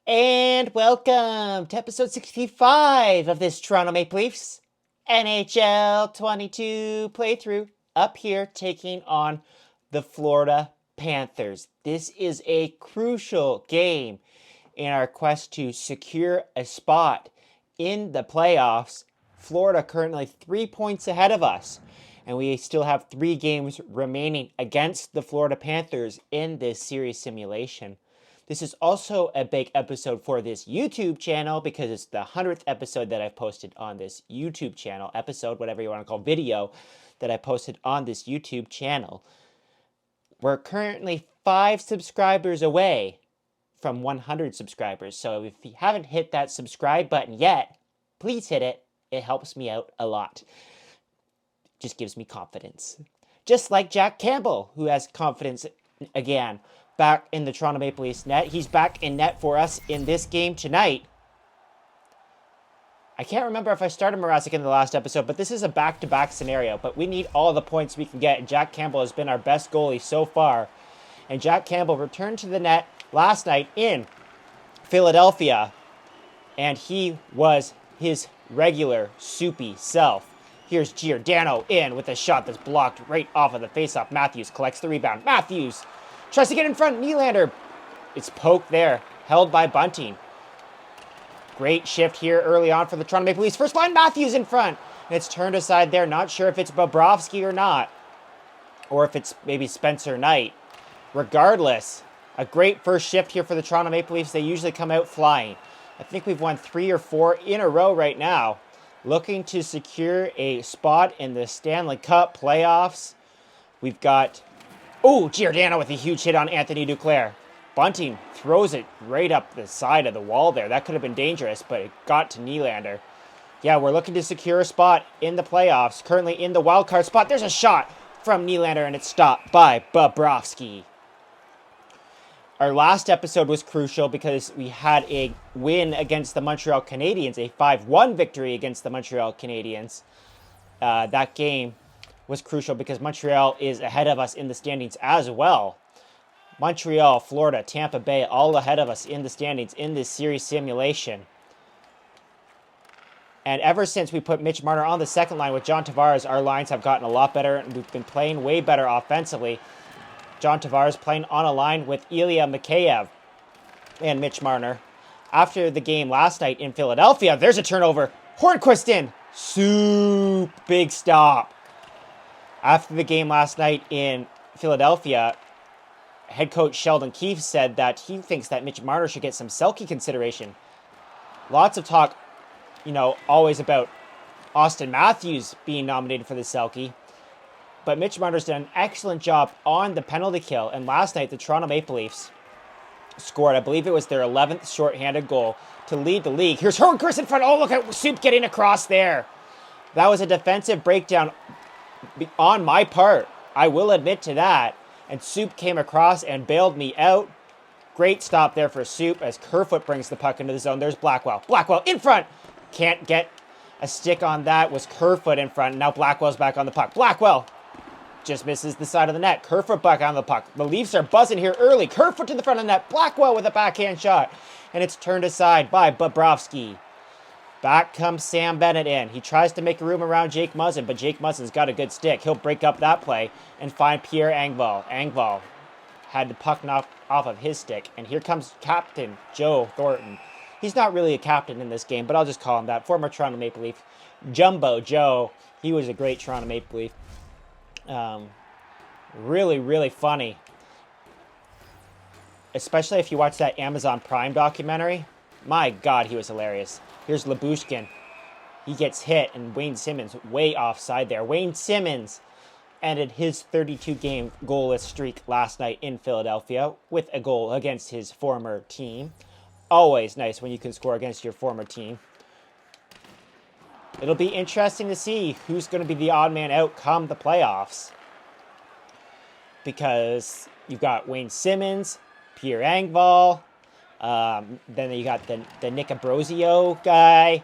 And welcome to episode 65 of this Toronto Maple Leafs NHL 22 playthrough, up here taking on the Florida Panthers. This is a crucial game in our quest to secure a spot in the playoffs. Florida currently 3 points ahead of us, and we still have 3 games remaining against the Florida Panthers in this series simulation. This is also a big episode for this YouTube channel because it's the 100th episode that I've posted on this YouTube channel. Episode, whatever you want to call video, that I posted on this YouTube channel. We're currently 5 subscribers away from 100 subscribers. So if you haven't hit that subscribe button yet, please hit it. It helps me out a lot. Just gives me confidence. Just like Jack Campbell, who has confidence again. Back in the Toronto Maple Leafs net. He's back in net for us in this game tonight. I can't remember if I started Mrazek in the last episode, but this is a back-to-back scenario. But we need all the points we can get, and Jack Campbell has been our best goalie so far. And Jack Campbell returned to the net last night in Philadelphia, and he was his regular soupy self. Here's Giordano in with a shot that's blocked right off of the faceoff. Matthews collects the rebound. Matthews tries to get in front. Nylander. It's poked there. Held by Bunting. Great shift here early on for the Toronto Maple Leafs. First line, Matthews in front. And it's turned aside there. Not sure if it's Bobrovsky or not. Or if it's maybe Spencer Knight. Regardless, a great first shift here for the Toronto Maple Leafs. They usually come out flying. I think we've won 3 or 4 in a row right now. Looking to secure a spot in the Stanley Cup Playoffs. We've got... Oh, Giordano with a huge hit on Anthony Duclair. Bunting throws it right up the side of the wall there. That could have been dangerous, but it got to Nylander. Yeah, we're looking to secure a spot in the playoffs. Currently in the wild card spot. There's a shot from Nylander, and it's stopped by Bobrovsky. Our last episode was crucial because we had a win against the Montreal Canadiens, a 5-1 victory against the Montreal Canadiens. That game was crucial because Montreal is ahead of us in the standings as well. Montreal, Florida, Tampa Bay, all ahead of us in the standings in this series simulation. And ever since we put Mitch Marner on the second line with John Tavares, our lines have gotten a lot better, and we've been playing way better offensively. John Tavares playing on a line with Ilya Mikheyev and Mitch Marner. After the game last night in Philadelphia, there's a turnover. Hornquist in. Soup. Big stop. After the game last night in Philadelphia, head coach Sheldon Keefe said that he thinks that Mitch Marner should get some Selke consideration. Lots of talk, always about Austin Matthews being nominated for the Selke. But Mitch Marner's done an excellent job on the penalty kill. And last night, the Toronto Maple Leafs scored, I believe it was their 11th shorthanded goal to lead the league. Here's Hornquist in front. Oh, look at Soup getting across there. That was a defensive breakdown on my part. I will admit to that. And Soup came across and bailed me out. Great stop there for Soup as Kerfoot brings the puck into the zone. There's Blackwell. Blackwell in front. Can't get a stick on that. Was Kerfoot in front. Now Blackwell's back on the puck. Blackwell just misses the side of the net. Kerfoot back on the puck. The Leafs are buzzing here early. Kerfoot to the front of the net. Blackwell with a backhand shot. And it's turned aside by Bobrovsky. Back comes Sam Bennett in. He tries to make room around Jake Muzzin, but Jake Muzzin's got a good stick. He'll break up that play and find Pierre Engvall. Engvall had the puck knocked off of his stick. And here comes Captain Joe Thornton. He's not really a captain in this game, but I'll just call him that. Former Toronto Maple Leaf. Jumbo Joe. He was a great Toronto Maple Leaf. Really, really funny. Especially if you watch that Amazon Prime documentary. My God, he was hilarious. Here's Lyubushkin. He gets hit, and Wayne Simmons way offside there. Wayne Simmons ended his 32-game goalless streak last night in Philadelphia with a goal against his former team. Always nice when you can score against your former team. It'll be interesting to see who's going to be the odd man out come the playoffs. Because you've got Wayne Simmons, Pierre Engvall, then you got the Nick Ambrosio guy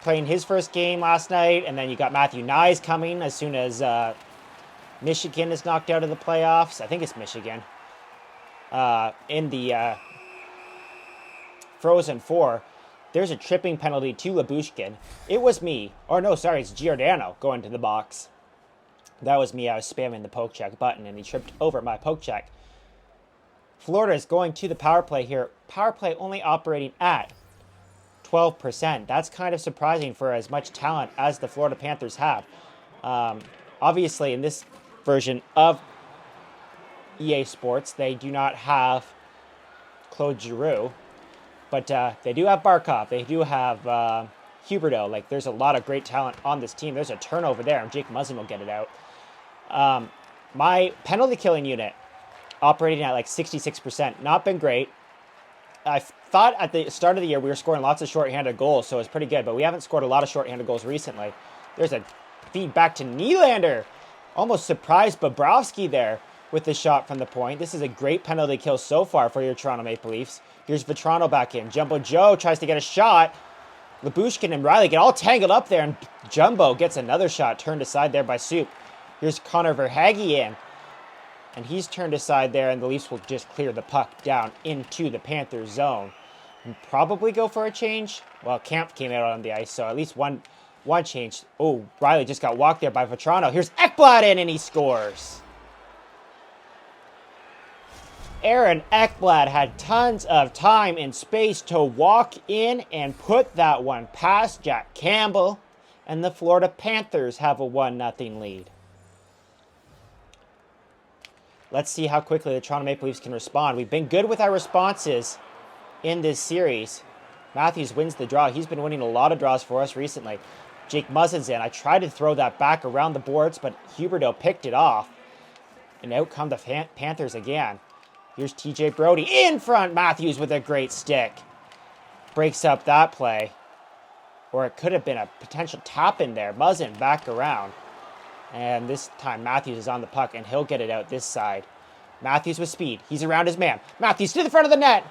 playing his first game last night, and then you got Matthew Nyes coming as soon as Michigan is knocked out of the playoffs. I think it's Michigan. In the frozen for. There's a tripping penalty to Lyubushkin. It was me. Or no, sorry, it's Giordano going to the box. That was me. I was spamming the poke check button, and he tripped over my poke check. Florida is going to the power play here. Power play only operating at 12%. That's kind of surprising for as much talent as the Florida Panthers have. Obviously, in this version of EA Sports, they do not have Claude Giroux, but they do have Barkov. They do have Huberdeau. Like, there's a lot of great talent on this team. There's a turnover there, and Jake Muzzin will get it out. My penalty killing unit operating at like 66%. Not been great. I thought at the start of the year we were scoring lots of shorthanded goals, so it's pretty good, but we haven't scored a lot of shorthanded goals recently. There's a feed back to Nylander. Almost surprised Bobrovsky there with the shot from the point. This is a great penalty kill so far for your Toronto Maple Leafs. Here's Vetrano back in. Jumbo Joe tries to get a shot. Lyubushkin and Riley get all tangled up there, and Jumbo gets another shot turned aside there by Soup. Here's Connor Verhaeghe in, and he's turned aside there, and the Leafs will just clear the puck down into the Panthers zone. And probably go for a change. Well, Kampf came out on the ice, so at least one change. Oh, Riley just got walked there by Vetrano. Here's Ekblad in, and he scores. Aaron Ekblad had tons of time and space to walk in and put that one past Jack Campbell, and the Florida Panthers have a 1-0 lead. Let's see how quickly the Toronto Maple Leafs can respond. We've been good with our responses in this series. Matthews wins the draw. He's been winning a lot of draws for us recently. Jake Muzzin's in. I tried to throw that back around the boards, but Huberdeau picked it off. And out come the Panthers again. Here's TJ Brody in front. Matthews with a great stick. Breaks up that play. Or it could have been a potential tap in there. Muzzin back around. And this time Matthews is on the puck, and he'll get it out this side. Matthews with speed. He's around his man. Matthews to the front of the net.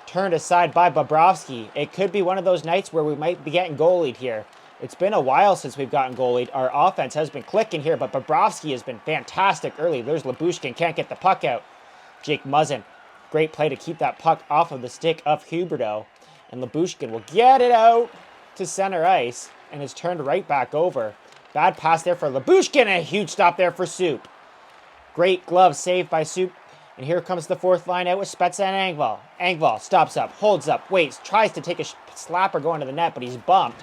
Turned aside by Bobrovsky. It could be one of those nights where we might be getting goalied here. It's been a while since we've gotten goalied. Our offense has been clicking here, but Bobrovsky has been fantastic early. There's Lyubushkin, can't get the puck out. Jake Muzzin, great play to keep that puck off of the stick of Huberdeau. And Lyubushkin will get it out to center ice, and is turned right back over. Bad pass there for Lyubushkin, and a huge stop there for Soup. Great glove save by Soup. And here comes the fourth line out with Spezza and Engvall. Engvall stops up, holds up, waits, tries to take a slapper going to the net, but he's bumped.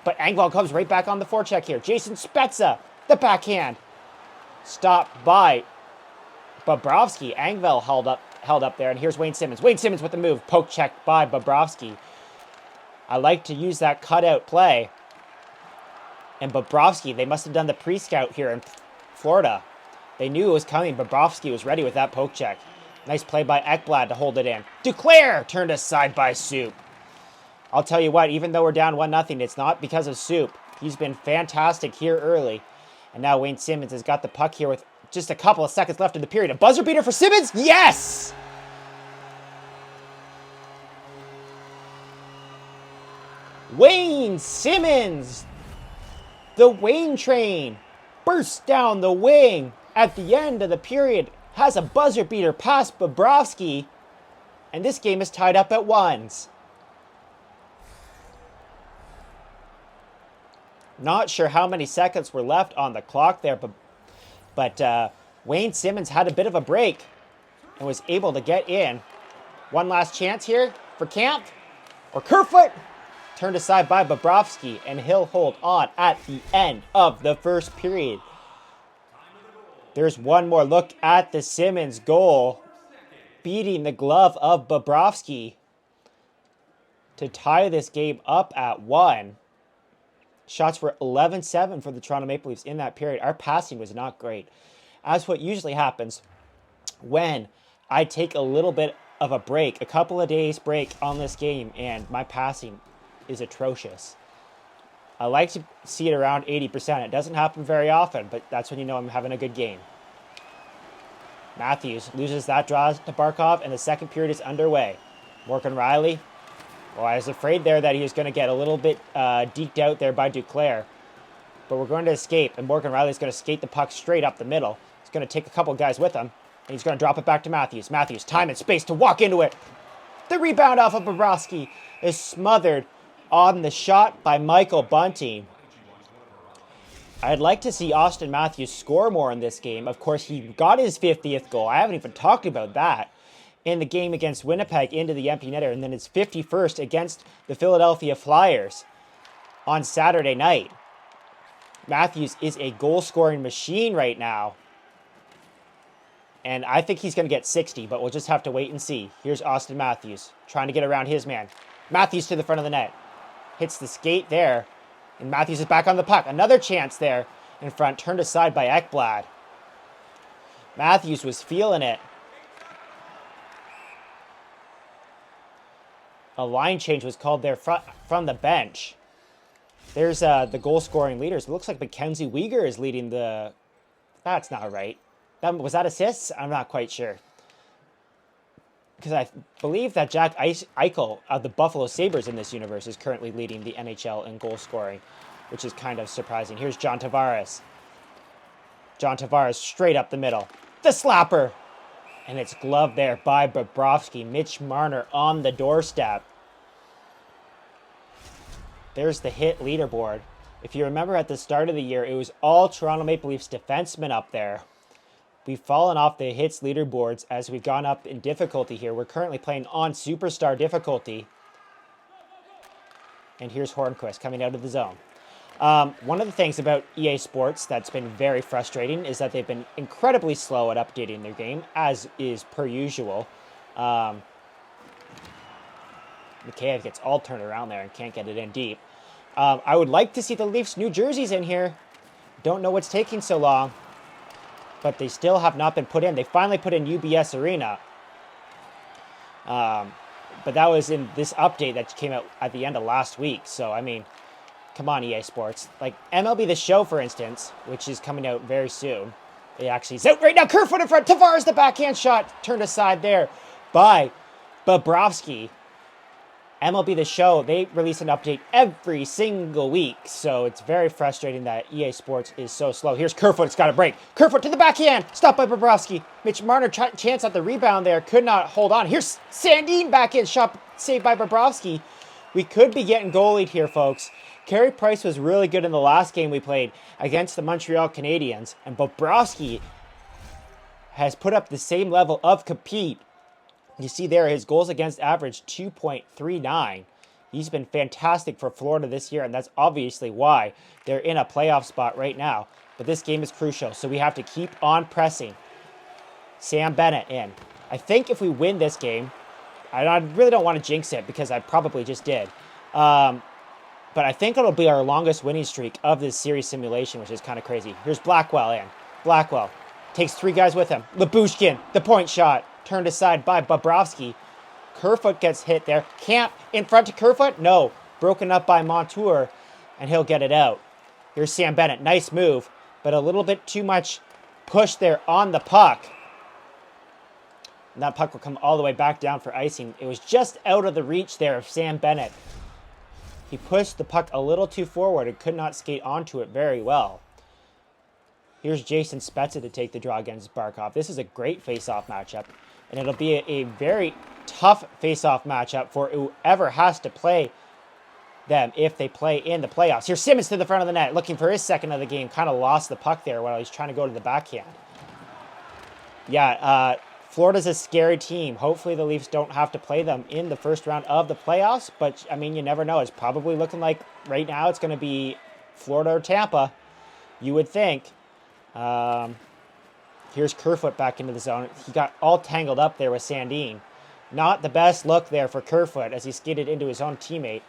But Engvall comes right back on the forecheck here. Jason Spezza, the backhand. Stopped by Bobrovsky. Engvall held up there, and here's Wayne Simmons. Wayne Simmons with the move. Poke check by Bobrovsky. I like to use that cutout play. And Bobrovsky, they must have done the pre-scout here in Florida. They knew it was coming. Bobrovsky was ready with that poke check. Nice play by Ekblad to hold it in. Duclair turned aside by Soup. I'll tell you what, even though we're down 1-0, it's not because of Soup. He's been fantastic here early. And now Wayne Simmons has got the puck here with just a couple of seconds left in the period. A buzzer beater for Simmons? Yes! Wayne Simmons! The Wayne train bursts down the wing at the end of the period, has a buzzer beater past Bobrovsky, and this game is tied up at 1s. Not sure how many seconds were left on the clock there, but Wayne Simmons had a bit of a break and was able to get in. One last chance here for Kampf, or Kerfoot. Turned aside by Bobrovsky, and he'll hold on at the end of the first period. There's one more look at the Simmons goal, beating the glove of Bobrovsky to tie this game up at 1. Shots were 11-7 for the Toronto Maple Leafs in that period. Our passing was not great. As what usually happens when I take a little bit of a break, a couple of days break on this game, and my passing is atrocious. I like to see it around 80%. It doesn't happen very often, but that's when you know I'm having a good game. Matthews loses that draw to Barkov, and the second period is underway. Morgan Riley. Well, I was afraid there that he was going to get a little bit deked out there by Duclair. But we're going to escape, and Morgan Riley's going to skate the puck straight up the middle. He's going to take a couple guys with him, and he's going to drop it back to Matthews. Matthews, time and space to walk into it. The rebound off of Bobrovsky is smothered on the shot by Michael Bunting. I'd like to see Auston Matthews score more in this game. Of course, he got his 50th goal. I haven't even talked about that in the game against Winnipeg into the empty netter, and then his 51st against the Philadelphia Flyers on Saturday night. Matthews is a goal-scoring machine right now. And I think he's going to get 60, but we'll just have to wait and see. Here's Auston Matthews trying to get around his man. Matthews to the front of the net. Hits the skate there. And Matthews is back on the puck. Another chance there in front. Turned aside by Ekblad. Matthews was feeling it. A line change was called there from the bench. There's the goal-scoring leaders. It looks like Mackenzie Weegar is leading the... That's not right. Was that assists? I'm not quite sure. Because I believe that Jack Eichel of the Buffalo Sabres in this universe is currently leading the NHL in goal scoring, which is kind of surprising. Here's John Tavares. John Tavares straight up the middle. The slapper! And it's gloved there by Bobrovsky. Mitch Marner on the doorstep. There's the hit leaderboard. If you remember at the start of the year, it was all Toronto Maple Leafs defensemen up there. We've fallen off the hits leaderboards as we've gone up in difficulty here. We're currently playing on superstar difficulty. And here's Hornquist coming out of the zone. One of the things about EA Sports that's been very frustrating is that they've been incredibly slow at updating their game, as is per usual. Mikheyev gets all turned around there and can't get it in deep. I would like to see the Leafs' new jerseys in here. Don't know what's taking so long. But they still have not been put in. They finally put in UBS Arena. But that was in this update that came out at the end of last week. So, I mean, come on, EA Sports. Like, MLB The Show, for instance, which is coming out very soon. It actually is out right now. Kerfoot in front. Tavares, the backhand shot. Turned aside there by Bobrovsky. MLB The Show, they release an update every single week, so it's very frustrating that EA Sports is so slow. Here's Kerfoot, it's got a break. Kerfoot to the backhand, stopped by Bobrovsky. Mitch Marner, chance at the rebound there, could not hold on. Here's Sandin, backhand shot, saved by Bobrovsky. We could be getting goalied here, folks. Carey Price was really good in the last game we played against the Montreal Canadiens, and Bobrovsky has put up the same level of compete. You see there, his goals against average 2.39. He's been fantastic for Florida this year, and that's obviously why they're in a playoff spot right now. But this game is crucial, so we have to keep on pressing. Sam Bennett in. I think if we win this game, I really don't want to jinx it because I probably just did. But I think it'll be our longest winning streak of this series simulation, which is kind of crazy. Here's Blackwell in. Blackwell takes 3 guys with him. Lyubushkin, the point shot. Turned aside by Bobrovsky. Kerfoot gets hit there. Camp in front of Kerfoot? No. Broken up by Montour, and he'll get it out. Here's Sam Bennett. Nice move, but a little bit too much push there on the puck. And that puck will come all the way back down for icing. It was just out of the reach there of Sam Bennett. He pushed the puck a little too forward and could not skate onto it very well. Here's Jason Spezza to take the draw against Barkov. This is a great face-off matchup. And it'll be a very tough face-off matchup for whoever has to play them if they play in the playoffs. Here's Simmons to the front of the net, looking for his second of the game. Kind of lost the puck there while he's trying to go to the backhand. Yeah, Florida's a scary team. Hopefully the Leafs don't have to play them in the first round of the playoffs. But, I mean, you never know. It's probably looking like right now it's going to be Florida or Tampa, you would think. Here's Kerfoot back into the zone. He got all tangled up there with Sandin. Not the best look there for Kerfoot as he skated into his own teammate.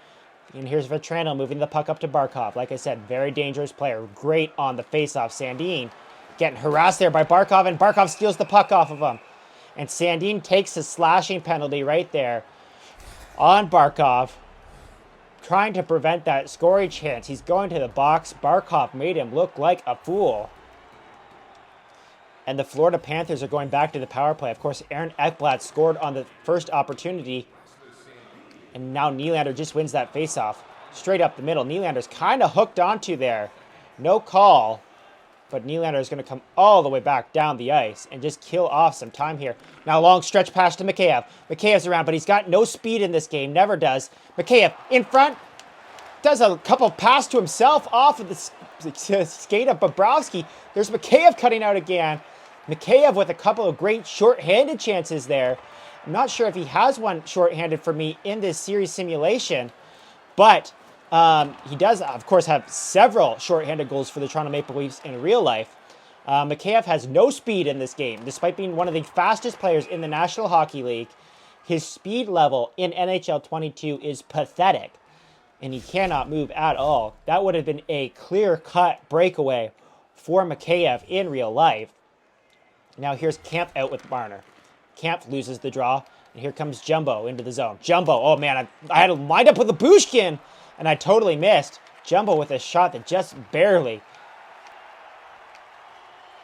And here's Vetrano moving the puck up to Barkov. Like I said, very dangerous player. Great on the faceoff. Sandin getting harassed there by Barkov, and Barkov steals the puck off of him. And Sandin takes a slashing penalty right there on Barkov, trying to prevent that scoring chance. He's going to the box. Barkov made him look like a fool. And the Florida Panthers are going back to the power play. Of course, Aaron Ekblad scored on the first opportunity. And now Nylander just wins that faceoff. Straight up the middle. Nylander's kind of hooked onto there. No call. But Nylander is going to come all the way back down the ice and just kill off some time here. Now long stretch pass to Mikheyev. Mikheyev's around, but he's got no speed in this game. Never does. Mikheyev in front. Does a couple pass to himself off of the skate of Bobrovsky. There's Mikheyev cutting out again. Mikheyev with a couple of great short-handed chances there. I'm not sure if he has one short-handed for me in this series simulation, but he does, of course, have several short-handed goals for the Toronto Maple Leafs in real life. Mikheyev has no speed in this game. Despite being one of the fastest players in the National Hockey League, his speed level in NHL 22 is pathetic, and he cannot move at all. That would have been a clear-cut breakaway for Mikheyev in real life. Now here's Camp out with Marner. Camp loses the draw, and here comes Jumbo into the zone. Jumbo, oh man, I had to line up with a Bushkin, and I totally missed. Jumbo with a shot that just barely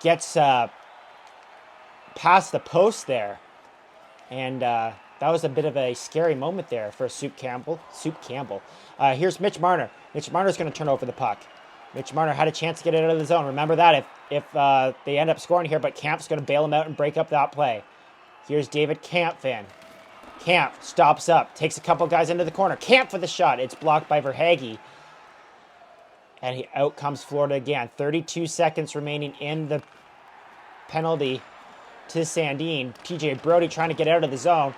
gets past the post there. And that was a bit of a scary moment there for Soup Campbell. Here's Mitch Marner. Mitch Marner's going to turn over the puck. Mitch Marner had a chance to get it out of the zone. Remember that if they end up scoring here, but Camp's going to bail him out and break up that play. Here's David Kampf. Camp stops up, takes a couple guys into the corner. Camp for the shot. It's blocked by Verhaeghe. And out comes Florida again. 32 seconds remaining in the penalty to Sandin. TJ Brodie trying to get out of the zone.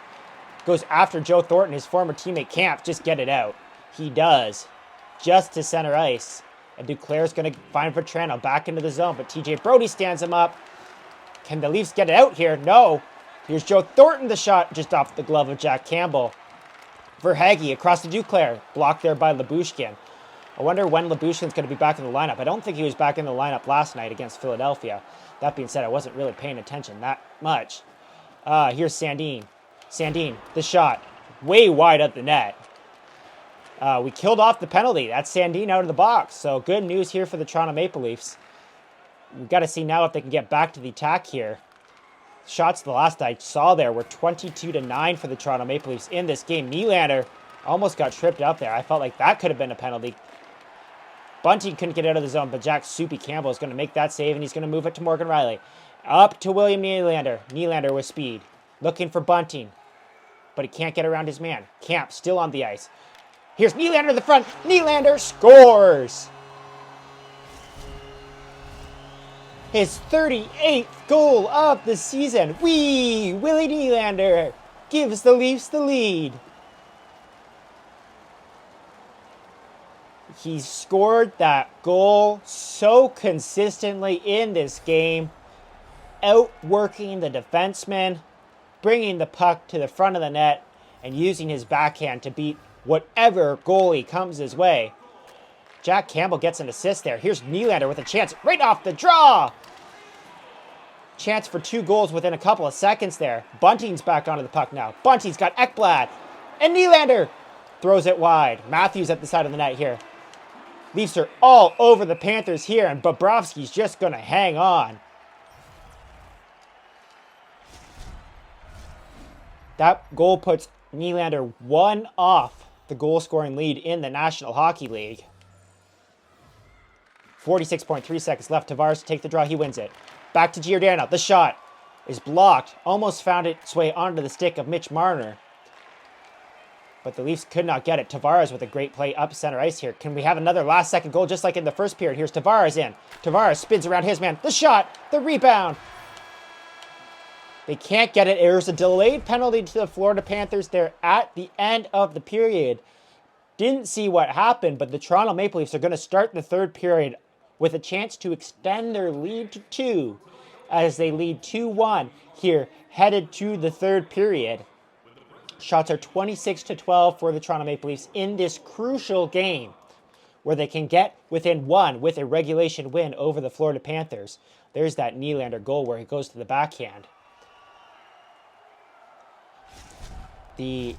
Goes after Joe Thornton, his former teammate. Camp, just get it out. He does. Just to center ice. And Duclair's going to find Vetrano back into the zone. But TJ Brodie stands him up. Can the Leafs get it out here? No. Here's Joe Thornton, the shot just off the glove of Jack Campbell. Verhaeghe across to Duclair. Blocked there by Lyubushkin. I wonder when Lyubushkin's going to be back in the lineup. I don't think he was back in the lineup last night against Philadelphia. That being said, I wasn't really paying attention that much. Here's Sandin. Sandin, the shot. Way wide of the net. We killed off the penalty. That's Sandin out of the box. So good news here for the Toronto Maple Leafs. We've got to see now if they can get back to the attack here. Shots the last I saw there were 22-9 for the Toronto Maple Leafs in this game. Nylander almost got tripped up there. I felt like that could have been a penalty. Bunting couldn't get out of the zone, but Jack Soupy Campbell is going to make that save, and he's going to move it to Morgan Riley. Up to William Nylander. Nylander with speed. Looking for Bunting, but he can't get around his man. Camp still on the ice. Here's Nylander in the front. Nylander scores! His 38th goal of the season. Willie Nylander gives the Leafs the lead. He scored that goal so consistently in this game, outworking the defenseman, bringing the puck to the front of the net, and using his backhand to beat whatever goalie comes his way. Jack Campbell gets an assist there. Here's Nylander with a chance right off the draw. Chance for 2 goals within a couple of seconds there. Bunting's back onto the puck now. Bunting's got Ekblad. And Nylander throws it wide. Matthews at the side of the net here. Leafs are all over the Panthers here, and Bobrovsky's just going to hang on. That goal puts Nylander 1 off the goal-scoring lead in the National Hockey League. 46.3 seconds left. Tavares to take the draw. He wins it. Back to Giordano. The shot is blocked. Almost found its way onto the stick of Mitch Marner. But the Leafs could not get it. Tavares with a great play up center ice here. Can we have another last-second goal just like in the first period? Here's Tavares in. Tavares spins around his man. The shot. The rebound. They can't get it. There's a delayed penalty to the Florida Panthers there at the end of the period. Didn't see what happened, but the Toronto Maple Leafs are going to start the third period with a chance to extend their lead to 2 as they lead 2-1 here headed to the third period. Shots are 26-12 for the Toronto Maple Leafs in this crucial game where they can get within 1 with a regulation win over the Florida Panthers. There's that Nylander goal where he goes to the backhand. The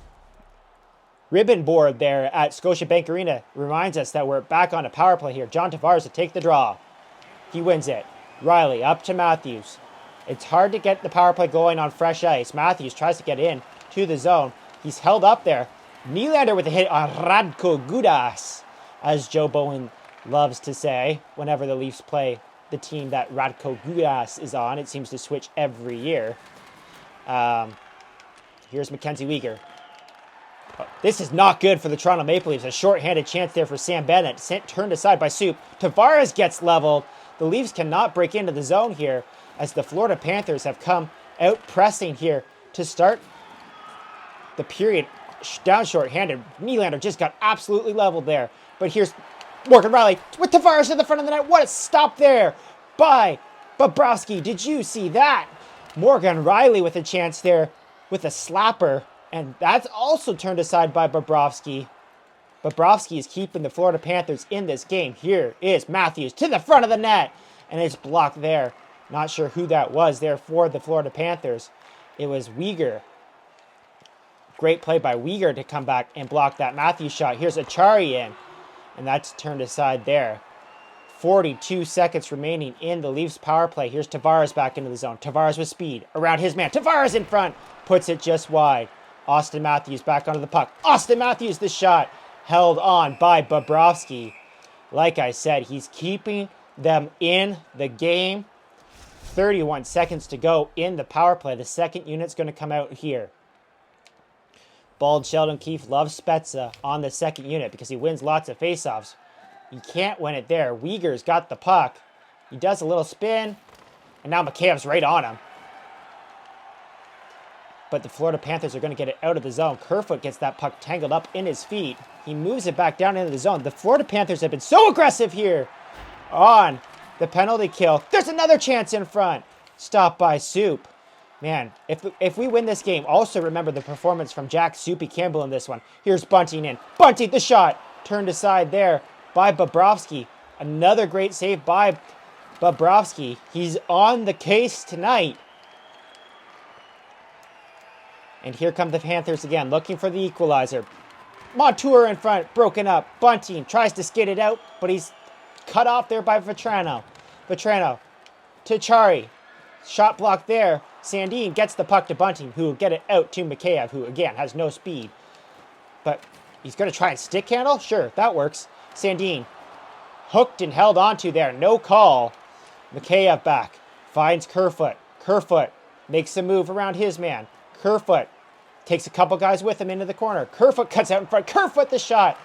ribbon board there at Scotiabank Arena reminds us that we're back on a power play here. John Tavares to take the draw. He wins it. Riley up to Matthews. It's hard to get the power play going on fresh ice. Matthews tries to get in to the zone. He's held up there. Nylander with a hit on Radko Gudas, as Joe Bowen loves to say whenever the Leafs play the team that Radko Gudas is on. It seems to switch every year. Here's Mackenzie Weegar. This is not good for the Toronto Maple Leafs. A short-handed chance there for Sam Bennett. Turned aside by Soup. Tavares gets leveled. The Leafs cannot break into the zone here as the Florida Panthers have come out pressing here to start the period down short-handed. Nylander just got absolutely leveled there. But here's Morgan Rielly with Tavares in the front of the net. What a stop there by Bobrovsky. Did you see that? Morgan Rielly with a chance there with a slapper. And that's also turned aside by Bobrovsky. Bobrovsky is keeping the Florida Panthers in this game. Here is Matthews to the front of the net. And it's blocked there. Not sure who that was there for the Florida Panthers. It was Weegar. Great play by Weegar to come back and block that Matthews shot. Here's Achari in. And that's turned aside there. 42 seconds remaining in the Leafs power play. Here's Tavares back into the zone. Tavares with speed. Around his man. Tavares in front. Puts it just wide. Austin Matthews back onto the puck. Austin Matthews, the shot. Held on by Bobrovsky. Like I said, he's keeping them in the game. 31 seconds to go in the power play. The second unit's going to come out here. Bald Sheldon Keefe loves Spezza on the second unit because he wins lots of faceoffs. You can't win it there. Weegar's got the puck. He does a little spin. And now Makheyev's right on him. But the Florida Panthers are going to get it out of the zone. Kerfoot gets that puck tangled up in his feet. He moves it back down into the zone. The Florida Panthers have been so aggressive here on the penalty kill. There's another chance in front. Stopped by Soup. Man, if we win this game, also remember the performance from Jack Soupy Campbell in this one. Here's Bunting in. Bunting, the shot. Turned aside there by Bobrovsky. Another great save by Bobrovsky. He's on the case tonight. And here come the Panthers again, looking for the equalizer. Montour in front, broken up. Bunting tries to skid it out, but he's cut off there by Vetrano. Vetrano to Chari. Shot block there. Sandin gets the puck to Bunting, who will get it out to Mikheyev, who, again, has no speed. But he's going to try and stick handle? Sure, that works. Sandin hooked and held onto there. No call. Mikheyev back. Finds Kerfoot. Kerfoot makes a move around his man. Kerfoot takes a couple guys with him into the corner. Kerfoot cuts out in front. Kerfoot the shot.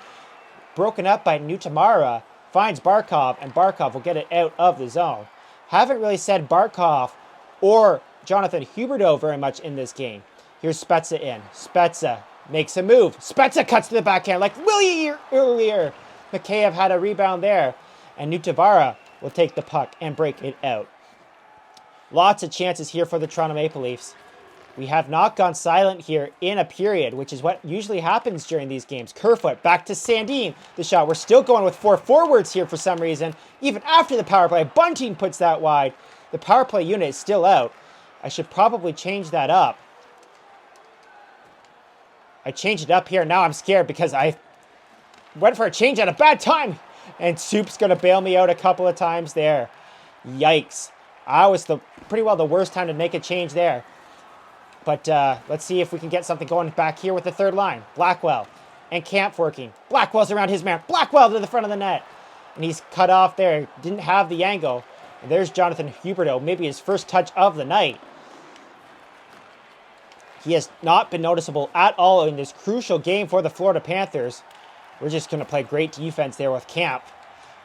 Broken up by Nutamara. Finds Barkov, and Barkov will get it out of the zone. Haven't really said Barkov or Jonathan Huberdeau very much in this game. Here's Spezza in. Spezza makes a move. Spezza cuts to the backhand like Willie earlier. Mikheyev had a rebound there. And Nutavara will take the puck and break it out. Lots of chances here for the Toronto Maple Leafs. We have not gone silent here in a period, which is what usually happens during these games. Kerfoot back to Sandin. The shot. We're still going with 4 forwards here for some reason. Even after the power play, Bunting puts that wide. The power play unit is still out. I should probably change that up. I changed it up here. Now I'm scared because I went for a change at a bad time. And Soup's going to bail me out a couple of times there. Yikes. I was pretty well the worst time to make a change there. But let's see if we can get something going back here with the third line. Blackwell and Camp working. Blackwell's around his man. Blackwell to the front of the net. And he's cut off there. Didn't have the angle. And there's Jonathan Huberdeau. Maybe his first touch of the night. He has not been noticeable at all in this crucial game for the Florida Panthers. We're just going to play great defense there with Camp.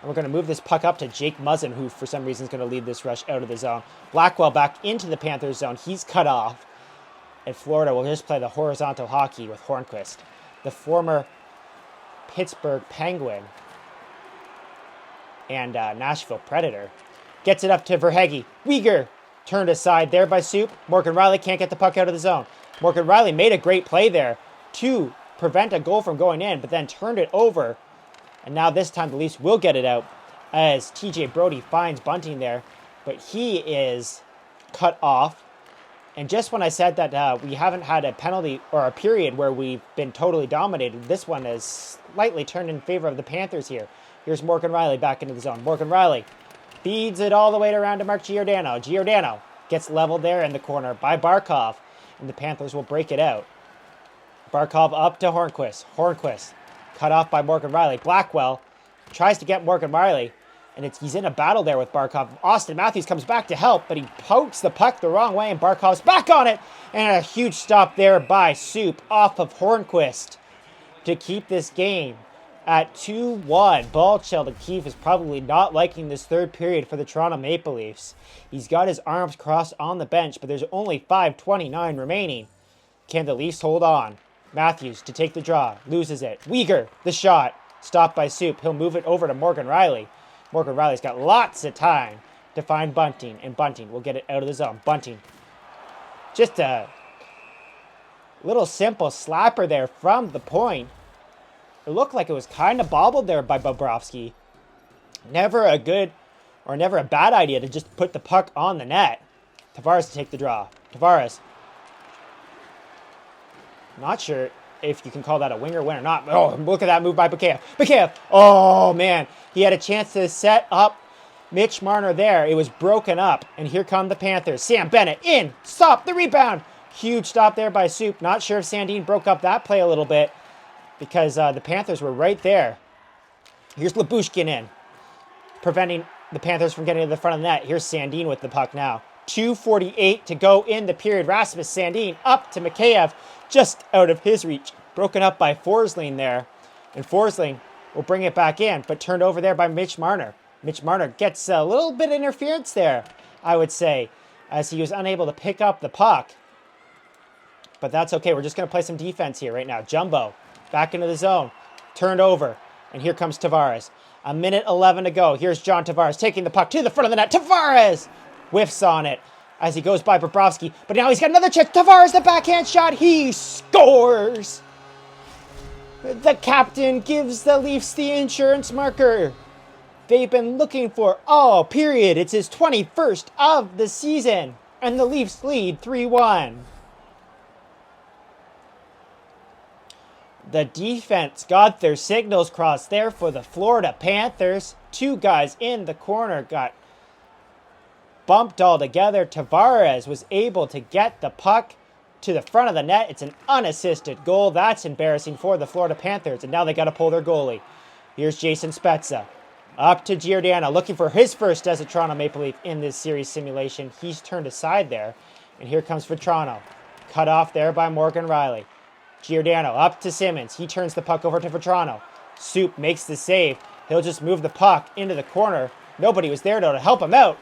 And we're going to move this puck up to Jake Muzzin, who for some reason is going to lead this rush out of the zone. Blackwell back into the Panthers zone. He's cut off. And Florida will just play the horizontal hockey with Hornquist, the former Pittsburgh Penguin and Nashville Predator. Gets it up to Verhaeghe. Weegar turned aside there by Soup. Morgan Rielly can't get the puck out of the zone. Morgan Rielly made a great play there to prevent a goal from going in, but then turned it over. And now this time the Leafs will get it out as TJ Brody finds Bunting there. But he is cut off. And just when I said that we haven't had a penalty or a period where we've been totally dominated, this one is slightly turned in favor of the Panthers here. Here's Morgan Rielly back into the zone. Morgan Rielly feeds it all the way around to Mark Giordano. Giordano gets leveled there in the corner by Barkov, and the Panthers will break it out. Barkov up to Hornquist. Hornquist cut off by Morgan Rielly. Blackwell tries to get Morgan Rielly. And he's in a battle there with Barkov. Austin Matthews comes back to help, but he pokes the puck the wrong way, and Barkov's back on it. And a huge stop there by Soup off of Hornquist to keep this game at 2-1. Balchel Keefe is probably not liking this third period for the Toronto Maple Leafs. He's got his arms crossed on the bench, but there's only 5:29 remaining. Can the Leafs hold on? Matthews to take the draw. Loses it. Weegar, the shot. Stopped by Soup. He'll move it over to Morgan Rielly. Morgan Rielly's got lots of time to find Bunting, and Bunting will get it out of the zone. Bunting. Just a little simple slapper there from the point. It looked like it was kind of bobbled there by Bobrovsky. Never a bad idea to just put the puck on the net. Tavares to take the draw. Tavares. Not sure if you can call that a winger win or not. Oh, look at that move by Mikheyev. Mikheyev. Oh, man. He had a chance to set up Mitch Marner there. It was broken up. And here come the Panthers. Sam Bennett in. Stop the rebound. Huge stop there by Soup. Not sure if Sandin broke up that play a little bit, because the Panthers were right there. Here's Lyubushkin in, preventing the Panthers from getting to the front of the net. Here's Sandin with the puck now. 2:48 to go in the period. Rasmus Sandin up to Mikheyev, just out of his reach. Broken up by Forsling there. And Forsling will bring it back in, but turned over there by Mitch Marner. Mitch Marner gets a little bit of interference there, I would say, as he was unable to pick up the puck. But that's okay. We're just going to play some defense here right now. Jumbo back into the zone. Turned over. And here comes Tavares. 1:11 to go. Here's John Tavares taking the puck to the front of the net. Tavares whiffs on it as he goes by Bobrovsky. But now he's got another chance. Tavares, the backhand shot. He scores. The captain gives the Leafs the insurance marker they've been looking for all period. It's his 21st of the season. And the Leafs lead 3-1. The defense got their signals crossed there for the Florida Panthers. Two guys in the corner got bumped all together. Tavares was able to get the puck to the front of the net. It's an unassisted goal. That's embarrassing for the Florida Panthers. And now they got to pull their goalie. Here's Jason Spezza. Up to Giordano, looking for his first as a Toronto Maple Leaf in this series simulation. He's turned aside there. And here comes Vetrano. Cut off there by Morgan Rielly. Giordano up to Simmons. He turns the puck over to Vetrano. Soup makes the save. He'll just move the puck into the corner. Nobody was there to help him out.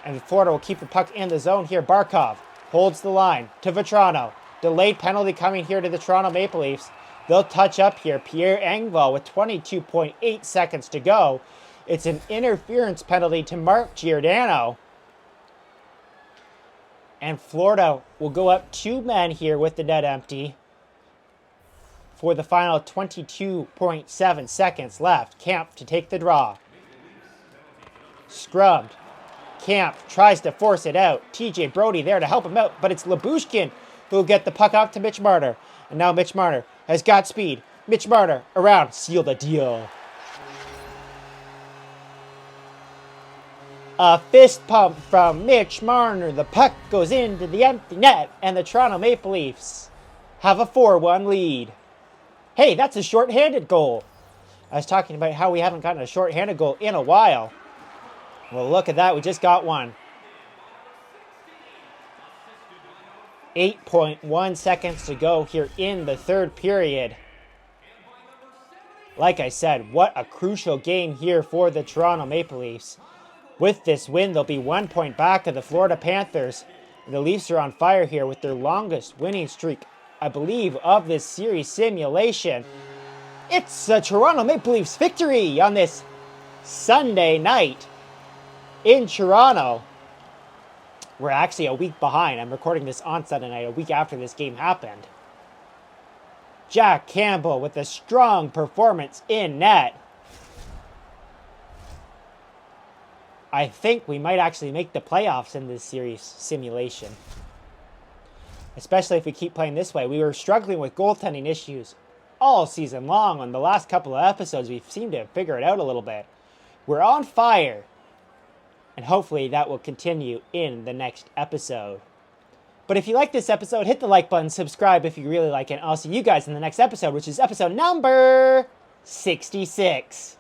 And Florida will keep the puck in the zone here. Barkov holds the line to Vetrano. Delayed penalty coming here to the Toronto Maple Leafs. They'll touch up here. Pierre Engvall with 22.8 seconds to go. It's an interference penalty to Mark Giordano. And Florida will go up 2 men here with the net empty for the final 22.7 seconds left. Camp to take the draw. Scrubbed. Camp tries to force it out. TJ Brody there to help him out, but it's Lyubushkin who will get the puck off to Mitch Marner. And now Mitch Marner has got speed. Mitch Marner around. Seal the deal. A fist pump from Mitch Marner. The puck goes into the empty net, and the Toronto Maple Leafs have a 4-1 lead. Hey, that's a shorthanded goal. I was talking about how we haven't gotten a shorthanded goal in a while. Well, look at that. We just got one. 8.1 seconds to go here in the third period. Like I said, what a crucial game here for the Toronto Maple Leafs. With this win, they'll be 1 point back of the Florida Panthers. The Leafs are on fire here with their longest winning streak, I believe, of this series simulation. It's a Toronto Maple Leafs victory on this Sunday night in Toronto. We're actually a week behind. I'm recording this on Sunday night, a week after this game happened. Jack Campbell with a strong performance in net. I think we might actually make the playoffs in this series simulation. Especially if we keep playing this way. We were struggling with goaltending issues all season long. On the last couple of episodes, we seemed to figure it out a little bit. We're on fire. And hopefully that will continue in the next episode. But if you like this episode, hit the like button, subscribe if you really like it. And I'll see you guys in the next episode, which is episode number 66.